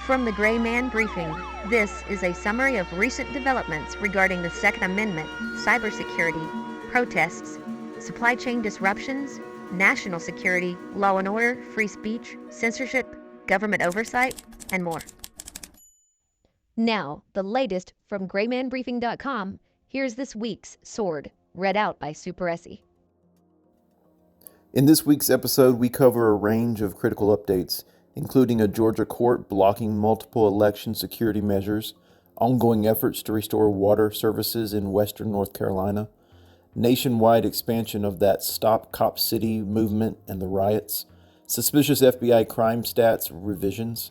From the Gray Man Briefing, this is a summary of recent developments regarding the Second Amendment, cybersecurity, protests, supply chain disruptions, national security, law and order, free speech, censorship, government oversight, and more. Now, the latest from GraymanBriefing.com. Here's this week's Sword, read out by Super Essie. In this week's episode, we cover a range of critical updates, including a Georgia court blocking multiple election security measures, ongoing efforts to restore water services in western North Carolina, nationwide expansion of that Stop Cop City movement and the riots, suspicious FBI crime stats revisions,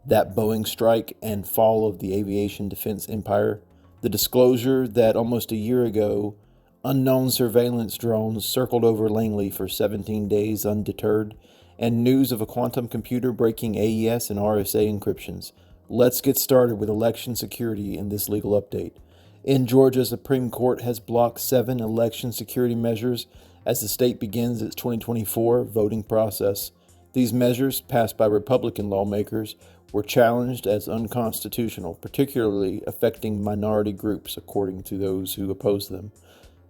that Boeing strike and fall of the aviation defense empire, the disclosure that almost a year ago, unknown surveillance drones circled over Langley for 17 days undeterred, and news of a quantum computer breaking AES and RSA encryptions. Let's get started with election security in this legal update. In Georgia, Supreme Court has blocked 7 election security measures as the state begins its 2024 voting process. These measures, passed by Republican lawmakers, were challenged as unconstitutional, particularly affecting minority groups, according to those who oppose them.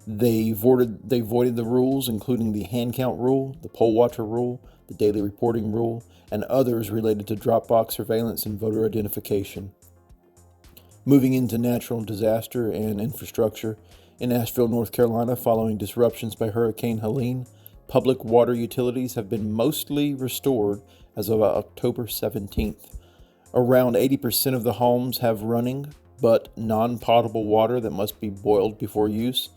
They voided the rules, including the hand count rule, the poll watcher rule, the daily reporting rule, and others related to drop box surveillance and voter identification. Moving into natural disaster and infrastructure, in Asheville, North Carolina, following disruptions by Hurricane Helene, public water utilities have been mostly restored as of October 17th. Around 80% of the homes have running, but non-potable water that must be boiled before use.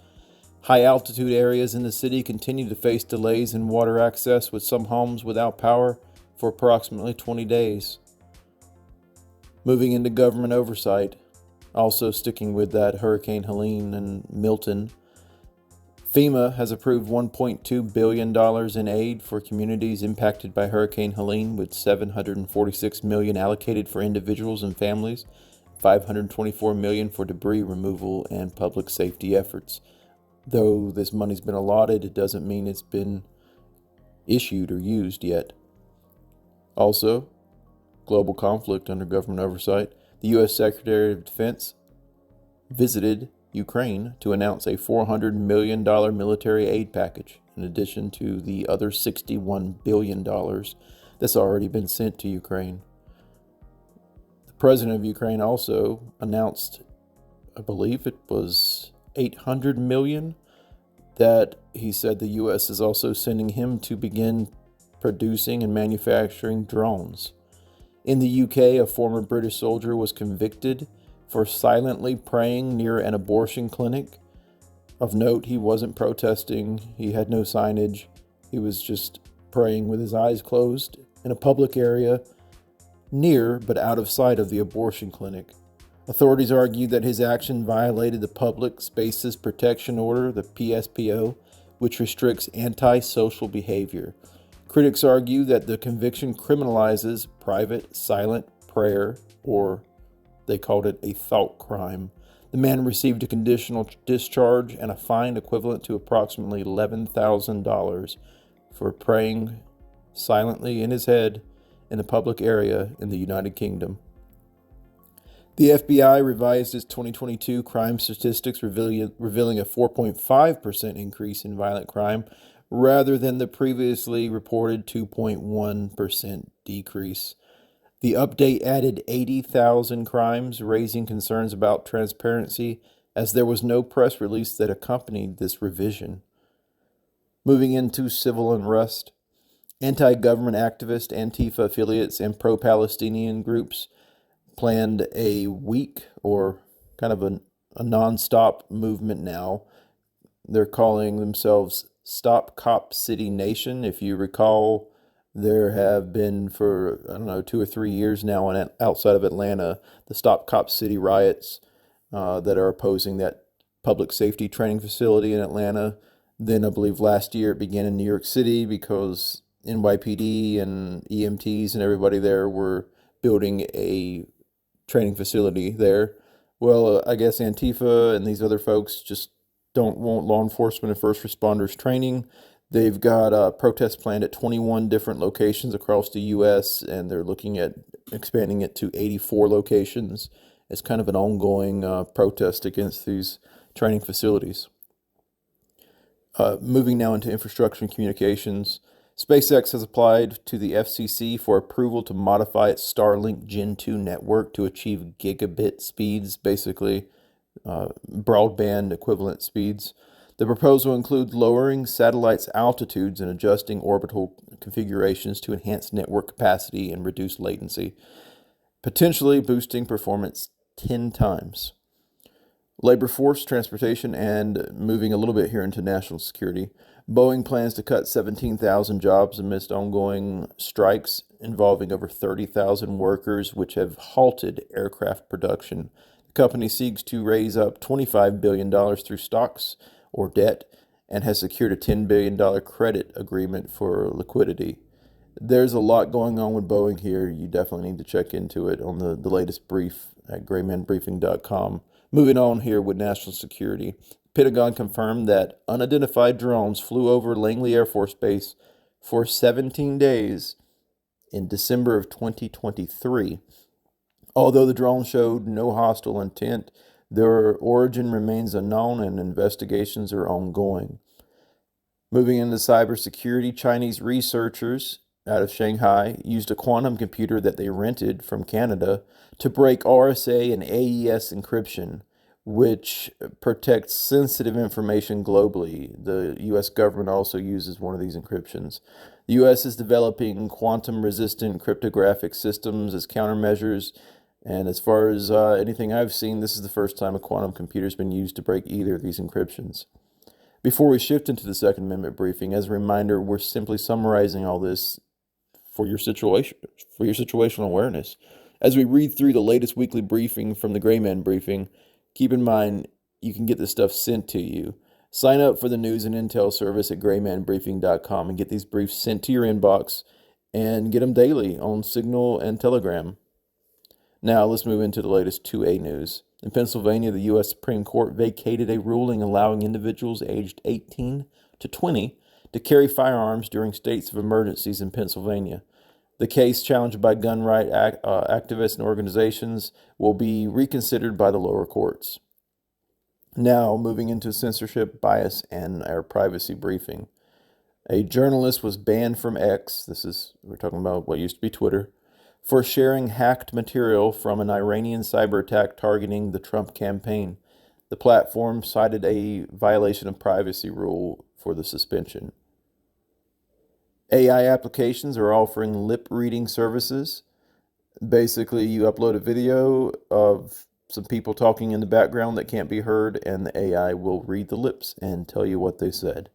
High-altitude areas in the city continue to face delays in water access, with some homes without power for approximately 20 days. Moving into government oversight, also sticking with that Hurricane Helene and Milton, FEMA has approved $1.2 billion in aid for communities impacted by Hurricane Helene, with $746 million allocated for individuals and families, $524 million for debris removal and public safety efforts. Though this money's been allotted, it doesn't mean it's been issued or used yet. Also, global conflict under government oversight. The U.S. Secretary of Defense visited Ukraine to announce a $400 million military aid package, in addition to the other $61 billion that's already been sent to Ukraine. The president of Ukraine also announced, I believe it was $800 million that he said the U.S. is also sending him to begin producing and manufacturing drones. In the UK, a former British soldier was convicted for silently praying near an abortion clinic. Of note, he wasn't protesting, he had no signage, he was just praying with his eyes closed in a public area near but out of sight of the abortion clinic. Authorities argued that his action violated the Public Spaces Protection Order, the PSPO, which restricts antisocial behavior. Critics argue that the conviction criminalizes private, silent prayer, or they called it a thought crime. The man received a conditional discharge and a fine equivalent to approximately $11,000 for praying silently in his head in a public area in the United Kingdom. The FBI revised its 2022 crime statistics, revealing a 4.5% increase in violent crime, rather than the previously reported 2.1% decrease. The update added 80,000 crimes, raising concerns about transparency, as there was no press release that accompanied this revision. Moving into civil unrest, anti-government activists, Antifa affiliates, and pro-Palestinian groups planned a week, or kind of a non-stop movement now. They're calling themselves Stop Cop City Nation. If you recall, there have been for, 2 or 3 years now outside of Atlanta, the Stop Cop City riots that are opposing that public safety training facility in Atlanta. Then I believe last year it began in New York City because NYPD and EMTs and everybody there were building a training facility there. Well, I guess Antifa and these other folks just don't want law enforcement and first responders training. They've got protests planned at 21 different locations across the U.S., and they're looking at expanding it to 84 locations. It's kind of an ongoing protest against these training facilities. Moving now into infrastructure and communications, SpaceX has applied to the FCC for approval to modify its Starlink Gen 2 network to achieve gigabit speeds, basically broadband equivalent speeds. The proposal includes lowering satellites' altitudes and adjusting orbital configurations to enhance network capacity and reduce latency, potentially boosting performance 10 times. Labor force, transportation, and moving a little bit here into national security. Boeing plans to cut 17,000 jobs amidst ongoing strikes involving over 30,000 workers, which have halted aircraft production. The company seeks to raise up $25 billion through stocks or debt and has secured a $10 billion credit agreement for liquidity. There's a lot going on with Boeing here. You definitely need to check into it on the latest brief at graymanbriefing.com. Moving on here with national security. Pentagon confirmed that unidentified drones flew over Langley Air Force Base for 17 days in December of 2023. Although the drone showed no hostile intent, their origin remains unknown and investigations are ongoing. Moving into cybersecurity, Chinese researchers out of Shanghai used a quantum computer that they rented from Canada to break RSA and AES encryption, which protects sensitive information globally. The U.S. government also uses one of these encryptions. The U.S. is developing quantum-resistant cryptographic systems as countermeasures, and as far as anything I've seen, this is the first time a quantum computer has been used to break either of these encryptions. Before we shift into the Second Amendment briefing, as a reminder, we're simply summarizing all this for your situational awareness. As we read through the latest weekly briefing from the Gray Man Briefing, keep in mind you can get this stuff sent to you. Sign up for the news and intel service at graymanbriefing.com and get these briefs sent to your inbox and get them daily on Signal and Telegram. Now let's move into the latest 2A news. In Pennsylvania, the U.S. Supreme Court vacated a ruling allowing individuals aged 18 to 20 to carry firearms during states of emergencies in Pennsylvania. The case, challenged by gun rights activists and organizations, will be reconsidered by the lower courts. Now, moving into censorship, bias, and our privacy briefing. A journalist was banned from X, we're talking about what used to be Twitter, for sharing hacked material from an Iranian cyber attack targeting the Trump campaign. The platform cited a violation of privacy rule for the suspension. AI applications are offering lip reading services. Basically, you upload a video of some people talking in the background that can't be heard, and the AI will read the lips and tell you what they said.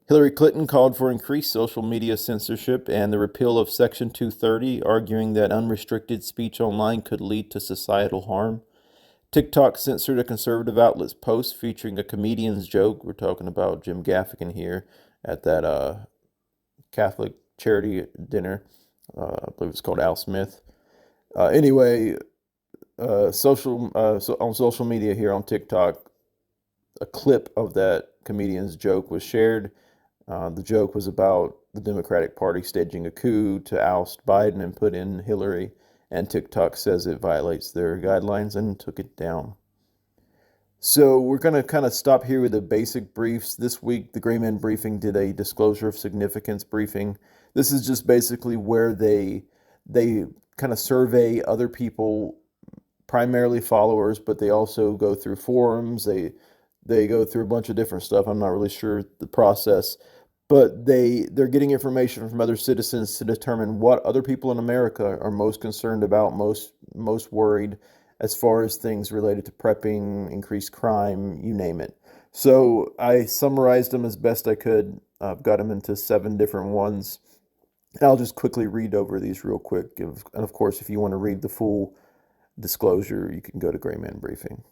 Hillary Clinton called for increased social media censorship and the repeal of Section 230, arguing that unrestricted speech online could lead to societal harm. TikTok censored a conservative outlet's post featuring a comedian's joke. We're talking about Jim Gaffigan here at that Catholic charity dinner. I believe it's called Al Smith. On social media here on TikTok, a clip of that comedian's joke was shared. The joke was about the Democratic Party staging a coup to oust Biden and put in Hillary, and TikTok says it violates their guidelines and took it down. So we're going to kind of stop here with the basic briefs. This week, the Gray Man Briefing did a disclosure of significance briefing. This is just basically where they kind of survey other people, primarily followers, but they also go through forums. They go through a bunch of different stuff. I'm not really sure the process, but they're getting information from other citizens to determine what other people in America are most concerned about, most worried as far as things related to prepping, increased crime, you name it. So I summarized them as best I could. I've got them into 7 different ones. I'll just quickly read over these real quick. And of course, if you want to read the full disclosure, you can go to Gray Man Briefing.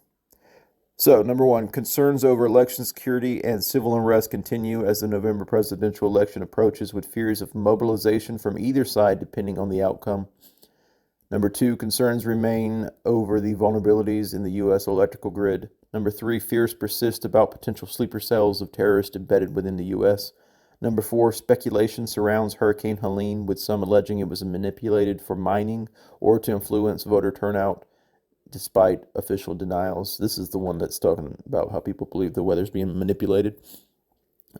So, number 1, concerns over election security and civil unrest continue as the November presidential election approaches, with fears of mobilization from either side depending on the outcome. Number 2, concerns remain over the vulnerabilities in the U.S. electrical grid. Number 3, fears persist about potential sleeper cells of terrorists embedded within the U.S. Number 4, speculation surrounds Hurricane Helene, with some alleging it was manipulated for mining or to influence voter turnout, despite official denials. This is the one that's talking about how people believe the weather's being manipulated.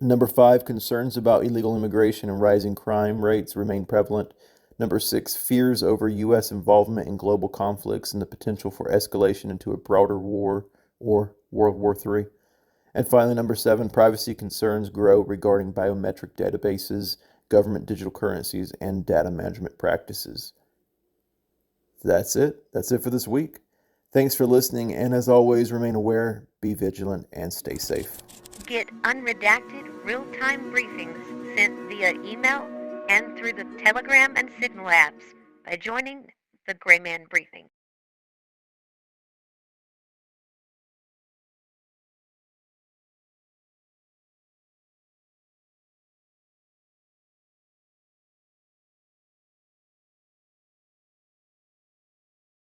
Number 5, concerns about illegal immigration and rising crime rates remain prevalent. Number 6, fears over U.S. involvement in global conflicts and the potential for escalation into a broader war or World War III. And finally, number 7, privacy concerns grow regarding biometric databases, government digital currencies, and data management practices. That's it. That's it for this week. Thanks for listening, and as always, remain aware, be vigilant, and stay safe. Get unredacted, real-time briefings sent via email and through the Telegram and Signal apps by joining the Gray Man Briefing.